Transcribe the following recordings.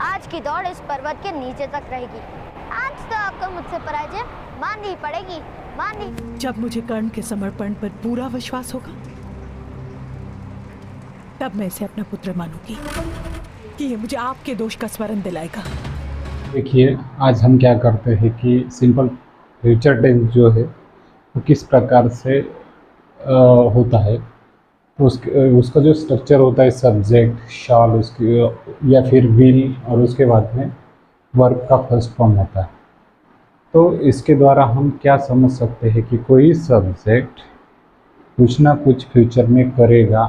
आज की दौड़ इस पर्वत के नीचे तक रहेगी। आज तो आपको मुझसे पराजय माननी पड़ेगी, माननी। जब मुझे कर्ण के समर्पण पर पूरा विश्वास होगा तब मैं इसे अपना पुत्र मानूंगी कि ये मुझे आपके दोष का स्मरण दिलाएगा। देखिए, आज हम क्या करते हैं कि सिंपल फ्यूचर टेंस जो है वो किस प्रकार से होता है, तो उसका जो स्ट्रक्चर होता है सब्जेक्ट, शॉल, उसकी या फिर विल, और उसके बाद में वर्ब का फर्स्ट फॉर्म होता है। तो इसके द्वारा हम क्या समझ सकते हैं कि कोई सब्जेक्ट कुछ ना कुछ फ्यूचर में करेगा,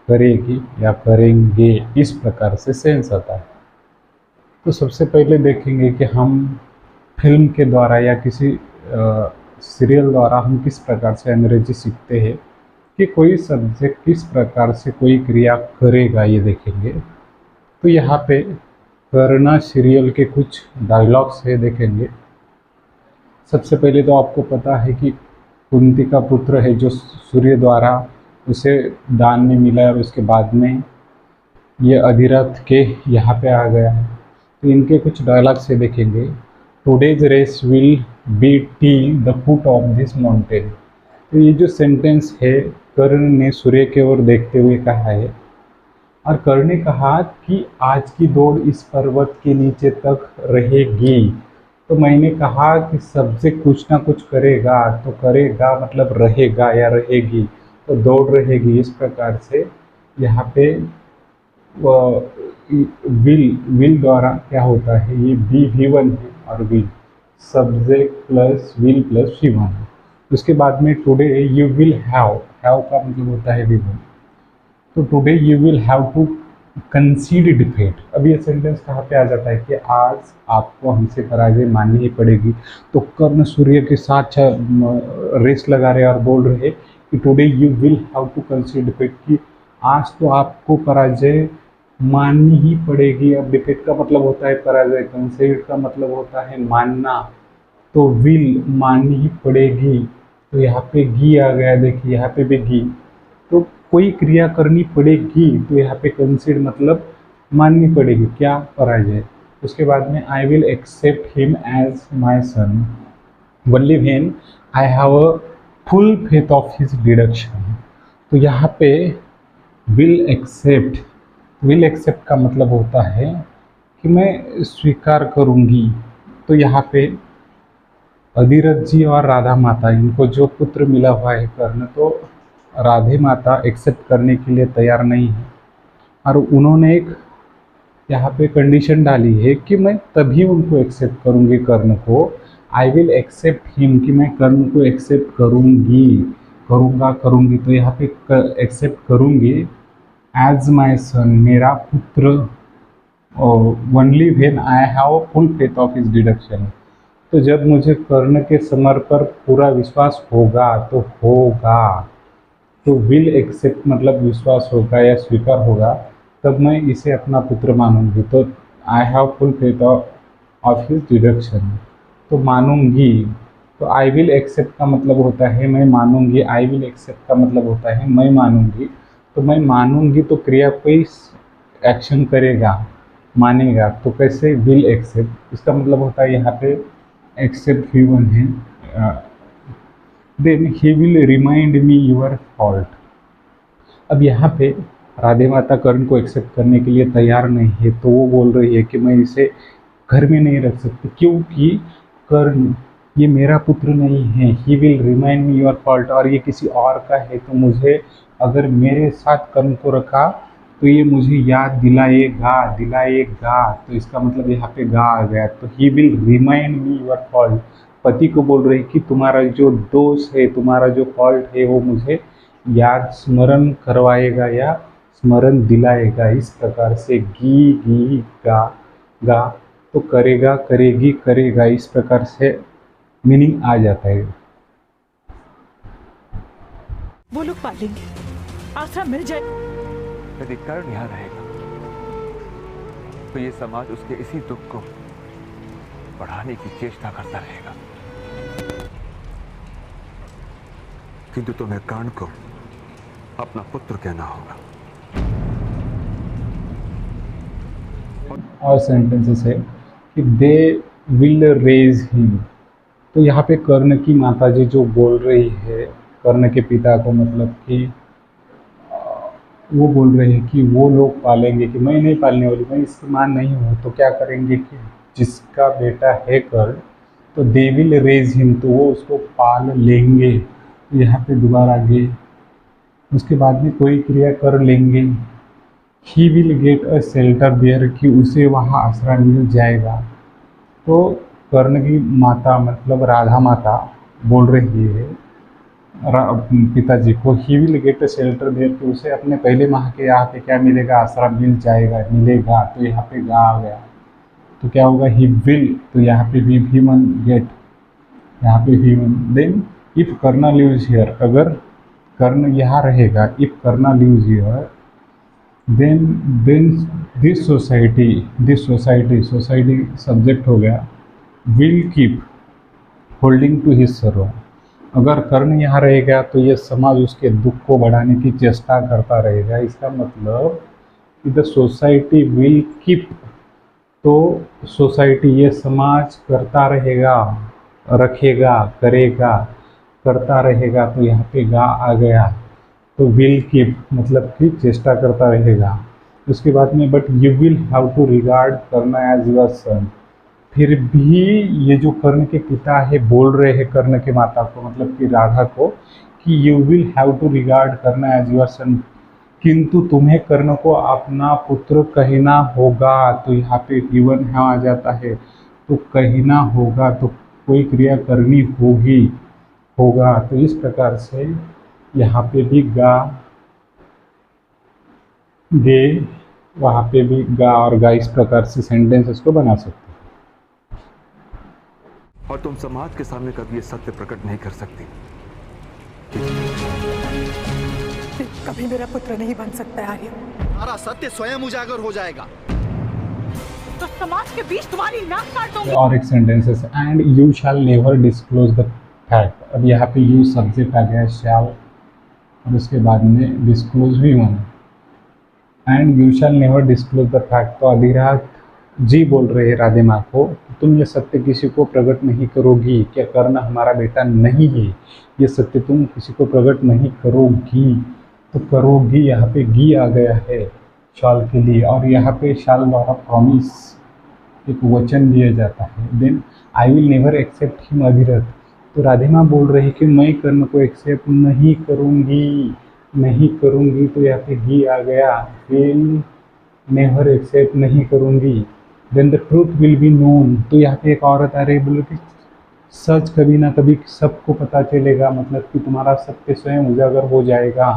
करेगी या करेंगे, इस प्रकार से सेंस आता है। तो सबसे पहले देखेंगे कि हम फिल्म के द्वारा या किसी सीरियल द्वारा हम किस प्रकार से अंग्रेजी सीखते हैं कि कोई सब्जेक्ट किस प्रकार से कोई क्रिया करेगा, ये देखेंगे। तो यहाँ पे करना सीरियल के कुछ डायलॉग्स है, देखेंगे। सबसे पहले तो आपको पता है कि कुंती का पुत्र है जो सूर्य द्वारा उसे दान में मिला और उसके बाद में ये अधिरथ के यहाँ पे आ गया है। तो इनके कुछ डायलॉग से देखेंगे। Today's race will be till the foot of this mountain. तो ये जो सेंटेंस है कर्ण ने सूर्य की ओर देखते हुए कहा है, और कर्ण ने कहा कि आज की दौड़ इस पर्वत के नीचे तक रहेगी। तो मैंने कहा कि सब्जेक्ट कुछ ना कुछ करेगा, तो करेगा मतलब रहेगा या रहेगी, तो दौड़ रहेगी। इस प्रकार से यहाँ पे विल द्वारा क्या होता है, ये बी V1 है और will subject plus will plus V1 है। उसके बाद में टुडे यू विल हैव का मतलब होता है V1। तो today you will have to concede defeat. अब ये सेंटेंस कहाँ पे आ जाता है कि आज आपको हमसे पराजय माननी ही पड़ेगी। तो कर्ण सूर्य के साथ रेस लगा रहे और बोल रहे कि today you will have to concede defeat, कि आज तो आपको पराजय माननी ही पड़ेगी। अब डिफीट का मतलब होता है पराजय, कंसीड का मतलब होता है मानना, तो विल माननी ही पड़ेगी। तो यहाँ पे गी आ गया, देखिए यहाँ पे भी गी। तो कोई क्रिया करनी पड़ेगी, तो यहाँ पे कंसीड मतलब माननी पड़ेगी, क्या, पराजय। उसके बाद में I will accept him as my son only when I have a full faith of his deduction. तो यहाँ पे विल एक्सेप्ट का मतलब होता है कि मैं स्वीकार करूँगी। तो यहाँ पे अधिरथ जी और राधा माता, इनको जो पुत्र मिला हुआ है कर्ण, तो राधे माता एक्सेप्ट करने के लिए तैयार नहीं है, और उन्होंने एक यहाँ पे कंडीशन डाली है कि मैं तभी उनको एक्सेप्ट करूँगी कर्ण को। आई विल एक्सेप्ट हिम, कि मैं कर्ण को एक्सेप्ट करूँगी। तो यहाँ पे एक्सेप्ट करूँगी एज माई सन, मेरा पुत्र, only when I have full faith of his deduction. तो जब मुझे कर्ण के समर्पण पर पूरा विश्वास होगा, तो विल एक्सेप्ट मतलब विश्वास होगा या स्वीकार होगा, तब मैं इसे अपना पुत्र मानूंगी। तो I have full faith of his deduction, तो मानूंगी। तो आई विल एक्सेप्ट का मतलब होता है मैं मानूंगी, आई विल एक्सेप्ट का मतलब होता है मैं मानूंगी। तो मैं मानूंगी तो क्रिया कोई एक्शन करेगा, मानेगा, तो कैसे, विल एक्सेप्ट। इसका मतलब होता है यहाँ पे एक्सेप्ट V1 है। Then he will remind me your fault. अब यहाँ पे राधे माता कर्ण को एक्सेप्ट करने के लिए तैयार नहीं है, तो वो बोल रही है कि मैं इसे घर में नहीं रख सकती, क्योंकि कर्ण ये मेरा पुत्र नहीं है। He will remind me your fault, और ये किसी और का है, तो मुझे अगर मेरे साथ कर्ण को रखा तो ये मुझे याद दिलाएगा। तो इसका मतलब यहाँ पे गा आ गया। तो he will remind me your fault, पति को बोल रही कि तुम्हारा जो दोष है, तुम्हारा जो फॉल्ट है, वो मुझे याद, स्मरण करवाएगा या स्मरण दिलाएगा। इस प्रकार से गी गा, तो करेगा, करेगी, करेगा, इस प्रकार से मीनिंग आ जाता है। वो लोग पालेंगे, आसरा मिल जाए। यदि कर्ण यहाँ रहेगा तो ये समाज उसके इसी दुख को बढ़ाने की चेष्टा करता रहेगा। किंतु तुम्हें कर्ण को अपना पुत्र कहना होगा। और सेंटेंसेस है कि दे विल रेज हिम। तो यहाँ पे कर्ण की माता जी जो बोल रही है कर्ण के पिता को, मतलब कि वो बोल रहे हैं कि वो लोग पालेंगे, कि मैं नहीं पालने वाली, मैं इसकी मां नहीं हूँ। तो क्या करेंगे कि जिसका बेटा है कर्ण, तो दे विल रेज हिम, तो वो उसको पाल लेंगे। तो यहाँ पे दोबारा आगे उसके बाद में कोई क्रिया कर लेंगे। He will get a shelter there, कि उसे वहाँ आश्रय मिल जाएगा। तो कर्ण की माता मतलब राधा माता बोल रही है पिताजी को, he will get a shelter there, कि उसे अपने पहले माह के यहाँ पे क्या मिलेगा, आश्रय मिल जाएगा, मिलेगा। तो यहाँ पे गा आ गया, तो क्या होगा, ही विल, तो यहाँ पे भी ह्यूमन गेट, यहाँ पे human. Then if Karna lives here, अगर कर्ण यहाँ रहेगा, if Karna lives here, then this society subject हो गया, will keep holding to his sorrow. अगर कर्ण यहाँ रहेगा तो ये समाज उसके दुख को बढ़ाने की चेष्टा करता रहेगा। इसका मतलब कि द सोसाइटी विल कीप, तो सोसाइटी ये समाज करता रहेगा, रखेगा, करेगा, करता रहेगा। तो यहाँ पे गा आ गया, तो विल कीप मतलब कि चेष्टा करता रहेगा। उसके बाद में but you will have to regard Karna as your son. फिर भी ये जो कर्ण के पिता है बोल रहे हैं कर्ण के माता को, मतलब कि राधा को, कि you will have to regard Karna as your son, किंतु तुम्हें कर्ण को अपना पुत्र कहना होगा। तो यहाँ पे गिवन है आ जाता है, तो कहना होगा, तो कोई क्रिया करनी होगा। तो इस प्रकार से यहाँ पे भी गा, गे, वहाँ पे भी गा और गा, इस प्रकार से सेंटेंसेस को बना सकते हैं। और तुम समाज के सामने कभी ये सत्य प्रकट नहीं कर सकती। कभी मेरा पुत्र नहीं बन सकता आर्य। सारा सत्य स्वयं उजागर हो जाएगा। तो समाज के बीच तुम्हारी नाक काट दूंगी। और एक sentences, and you shall never disclose the fact. अब यहाँ पे यू सब्जेक्ट आ गया, शैल, और उसके बाद में डिस्क्लोज भी होना, and you shall never disclose the fact. तो अधिराज जी बोल रहे हैं राधे माँ को, तुम ये सत्य किसी को प्रकट नहीं करोगी। क्या कर्ण हमारा बेटा नहीं है, ये सत्य तुम किसी को प्रकट नहीं करोगी। तो करोगी, यहाँ पे गी आ गया है शाल के लिए, और यहाँ पे शाल द्वारा प्रॉमिस एक वचन दिया जाता है। Then I will never accept him Adhirath. तो राधे माँ बोल रही कि मैं कर्ण को एक्सेप्ट नहीं करूँगी। तो यहाँ पे गी आ गया, विल नेवर एक्सेप्ट नहीं करूँगी। Then the truth will be known. तो यहाँ पे एक औरत आ रही, बोले कि सच कभी ना कभी सबको पता चलेगा, मतलब कि तुम्हारा सत्य स्वयं उजागर हो जाएगा।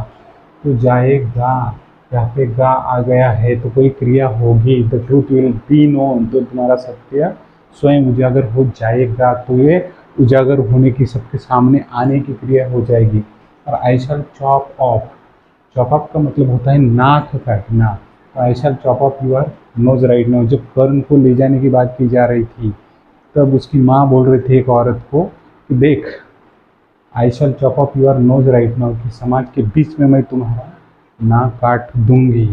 तो जाएगा, यहाँ पे गा आ गया है, तो कोई क्रिया होगी, the truth will be known, तो तुम्हारा सत्य स्वयं उजागर हो जाएगा। तो ये उजागर होने की, सबके सामने आने की क्रिया हो जाएगी। और आई शैल चॉप ऑफ का मतलब होता है नाक काटना। I shall chop off your nose right now. जब कर्ण को ले जाने की बात की जा रही थी, तब उसकी माँ बोल रही थी एक औरत को कि देख, I shall chop off your nose right now, कि समाज के बीच में मैं तुम्हारा नाक काट दूंगी।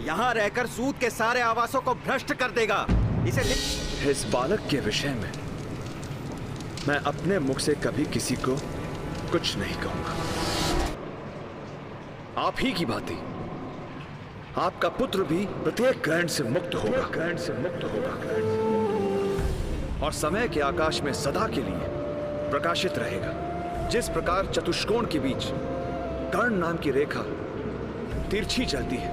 यहाँ रहकर सूद के सारे आवासों को भ्रष्ट कर देगा। इसे इस बालक के विषय में मैं अपने मुख से कभी किसी को कुछ नहीं कहूंगा। आप ही की भांति आपका पुत्र भी प्रत्येक ग्रहण से मुक्त होगा, और समय के आकाश में सदा के लिए प्रकाशित रहेगा। जिस प्रकार चतुष्कोण के बीच कर्ण नाम की रेखा तिरछी चलती है,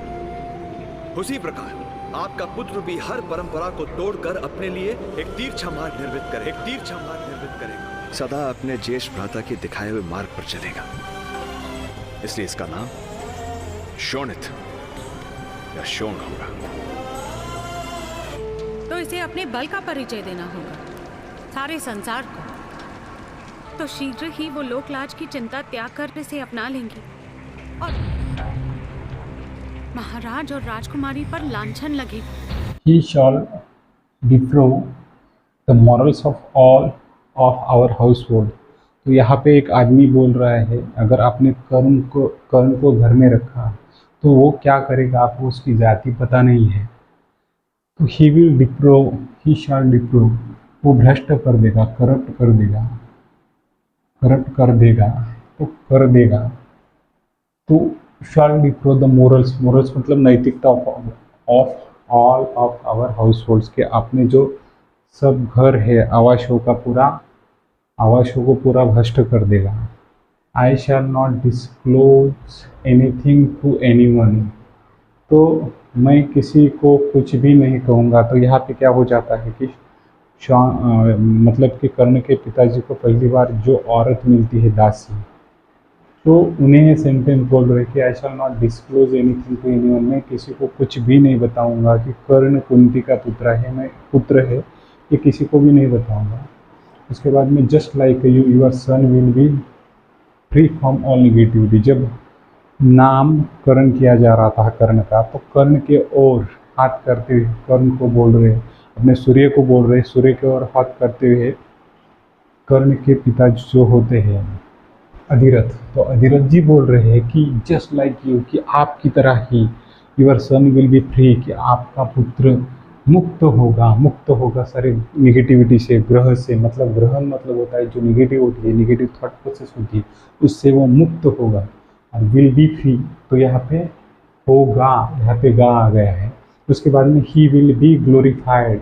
उसी प्रकार आपका पुत्र भी हर परंपरा को तोड़कर अपने लिए एक तिरछा मार्ग निर्मित करेगा। सदा अपने ज्येष्ठ भ्राता के दिखाए हुए मार्ग पर चलेगा। इसलिए इसका नाम शोणित या शोण होगा। तो इसे अपने बल का परिचय देना होगा सारे संसार को। तो शीघ्र ही वो लोकलाज की चिंता त्याग कर इसे अपना लेंगी और महाराज और राजकुमारी पर लांछन लगेगी। He shall deprive the morals of all of our household। तो यहाँ पे एक आदमी बोल रहा है, अगर आपने कर्ण को घर में रखा तो वो क्या करेगा आपको उसकी जाति पता नहीं है, तो ही विल डिप्रूव, ही शैल डिप्रूव, वो भ्रष्ट कर देगा, करप्ट कर देगा, करप्ट कर देगा, तो कर देगा, तो shall deprive the morals, morals मतलब नैतिकता of all of our households के अपने जो सब घर है आवासों का पूरा, आवासों को पूरा भ्रष्ट कर देगा। I shall not disclose anything to anyone, तो मैं किसी को कुछ भी नहीं कहूँगा। तो यहाँ पे क्या हो जाता है कि मतलब कि कर्ण के पिताजी को पहली बार जो औरत मिलती है दासी, तो उन्हें ये सेंटेंस बोल रहे कि I shall not disclose anything to anyone, मैं किसी को कुछ भी नहीं बताऊंगा कि कर्ण कुंती का पुत्र है, मैं पुत्र है, ये किसी को भी नहीं बताऊंगा। उसके बाद में just like you your son will be free from all negativity, जब नाम कर्ण किया जा रहा था कर्ण का, तो कर्ण के ओर हाथ करते हुए कर्ण को बोल रहे, अपने सूर्य को बोल रहे, सूर्य के ओर हाथ करते हुए कर्ण के पिता जो होते हैं अधिरथ, तो अधिरथ जी बोल रहे हैं कि जस्ट लाइक यू, कि आपकी तरह ही your son will be free, कि आपका पुत्र मुक्त होगा सारे निगेटिविटी से, ग्रह से, मतलब ग्रहण मतलब होता है जो निगेटिव होती है, निगेटिव थॉट प्रोसेस होती है, उससे वो मुक्त होगा। और विल बी फ्री, तो यहाँ पे होगा, यहाँ पे गा आ गया है। उसके बाद में ही विल बी ग्लोरीफाइड,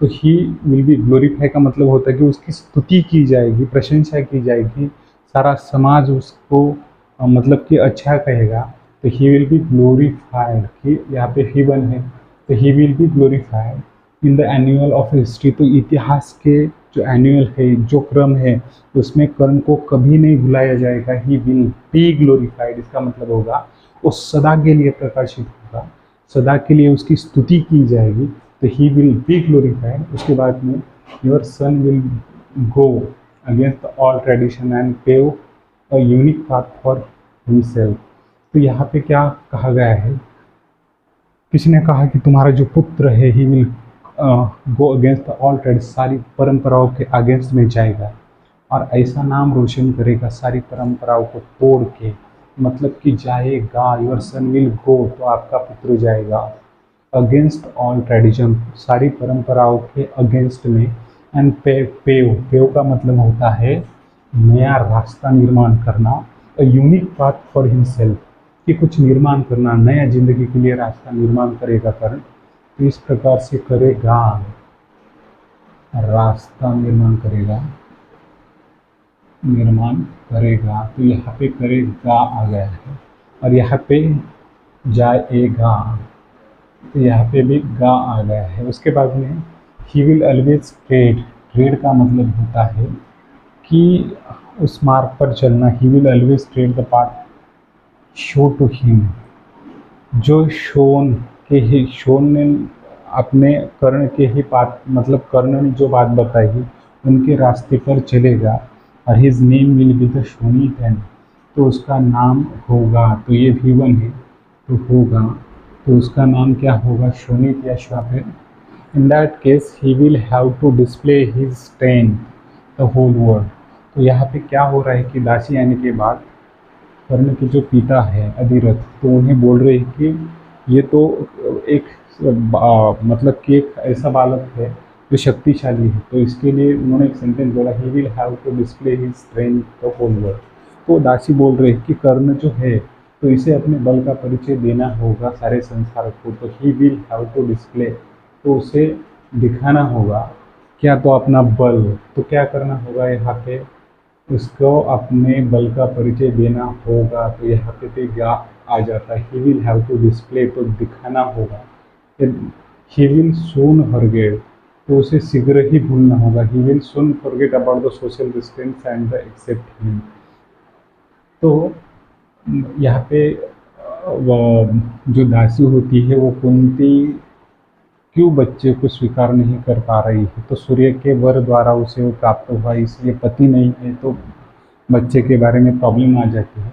तो ही विल बी ग्लोरीफाइड का मतलब होता है कि उसकी स्तुति की जाएगी, प्रशंसा की जाएगी, सारा समाज उसको मतलब कि अच्छा कहेगा। तो ही विल बी ग्लोरीफाइड, कि यहाँ पे ही वन है, तो he will be glorified in the annual of history, तो इतिहास के जो एनुअल है, जो क्रम है, उसमें कर्ण को कभी नहीं भुलाया जाएगा। ही विल बी ग्लोरीफाइड, इसका मतलब होगा वो सदा के लिए प्रकाशित होगा, सदा के लिए उसकी स्तुति की जाएगी। तो ही विल बी ग्लोरीफाइड। उसके बाद में your son will go against all tradition and pave a unique path for himself. तो यहाँ पे क्या कहा गया है, किसी ने कहा कि तुम्हारा जो पुत्र है he will go against all tradition, सारी परंपराओं के अगेंस्ट में जाएगा और ऐसा नाम रोशन करेगा सारी परंपराओं को तोड़ के, मतलब कि जाएगा। योर सन विल गो, तो आपका पुत्र जाएगा अगेंस्ट ऑल ट्रेडिशन, सारी परंपराओं के अगेंस्ट में। एंड पेव का मतलब होता है नया रास्ता निर्माण करना, अ यूनिक पाथ फॉर हिमसेल्फ, कि कुछ निर्माण करना, नया जिंदगी के लिए रास्ता निर्माण करेगा कर्ण। तो इस प्रकार से करेगा, रास्ता निर्माण करेगा, तो यहाँ पे करेगा आ गया है, और यहाँ पे जाएगा, तो यहाँ पे भी गा आ गया है। उसके बाद में ही विल ऑलवेज ट्रेड का मतलब होता है कि उस मार्ग पर चलना। He will always tread the path shown to him, जो शोन ने अपने कर्ण के ही बात, मतलब कर्ण ने जो बात बताई उनके रास्ते पर चलेगा। और his name will be the Shonit and, तो उसका नाम होगा, तो ये भी वन है तो होगा, तो उसका नाम क्या होगा, शोनित या श्वापेर। In that case he will have to display his strength the whole world. तो यहाँ पे क्या हो रहा है कि दासी आने के बाद कर्ण के जो पिता है अधिरथ, तो उन्हें बोल रहे हैं कि ये तो एक मतलब कि एक ऐसा बालक है जो शक्तिशाली है, तो इसके लिए उन्होंने एक सेंटेंस बोला, he will have to display his strength the whole world. तो दासी बोल रहे हैं कि कर्ण जो है तो इसे अपने बल का परिचय देना होगा सारे संसार को। तो he will have to display, तो उसे दिखाना होगा क्या, तो अपना बल। तो क्या करना होगा यहाँ पे, उसको अपने बल का परिचय देना होगा। तो यहाँ पे क्या आ जाता है, he will have to display, तो दिखाना होगा। ही विल सून फॉरगेट, तो उसे शीघ्र ही भूलना होगा। He will soon forget about the social distance and the accept him. तो यहाँ पे जो दासी होती है वो कुंती क्यों बच्चे को स्वीकार नहीं कर पा रही है, तो सूर्य के वर द्वारा उसे वो प्राप्त हुआ, इसलिए पति नहीं है तो बच्चे के बारे में प्रॉब्लम आ जाती है।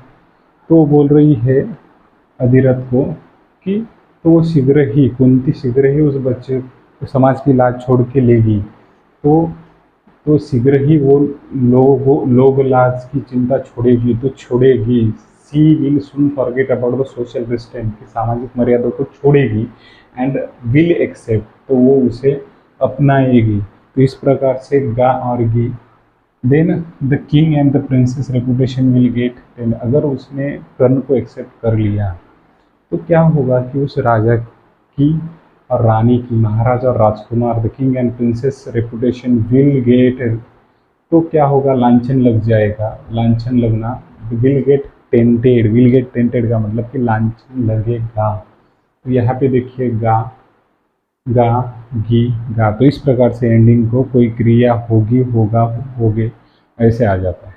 तो वो बोल रही है अधिरथ को कि तो वो कुंती शीघ्र ही उस बच्चे को समाज की लाज छोड़ के लेगी। तो शीघ्र ही वो लोग लाज की चिंता छोड़ेगी, तो छोड़ेगी she will soon forget about the social restraint, की सामाजिक मर्यादों को छोड़ेगी, एंड विल एक्सेप्ट, तो वो उसे अपनाएगी। तो इस प्रकार से गा और गी। Then the king and the princess reputation will get taint, अगर उसने कर्ण को एक्सेप्ट कर लिया तो क्या होगा कि उस राजा की और रानी की, महाराजा और राजकुमार, the king and prince's reputation will get, तो क्या होगा, लांछन लग जाएगा। लांछन लगना, will get tainted, will get tainted का मतलब कि लांछन लगेगा। तो यहाँ पे देखिए गा गा गी गा, तो इस प्रकार से एंडिंग को कोई क्रिया होगी, होगा, होगे ऐसे आ जाता है।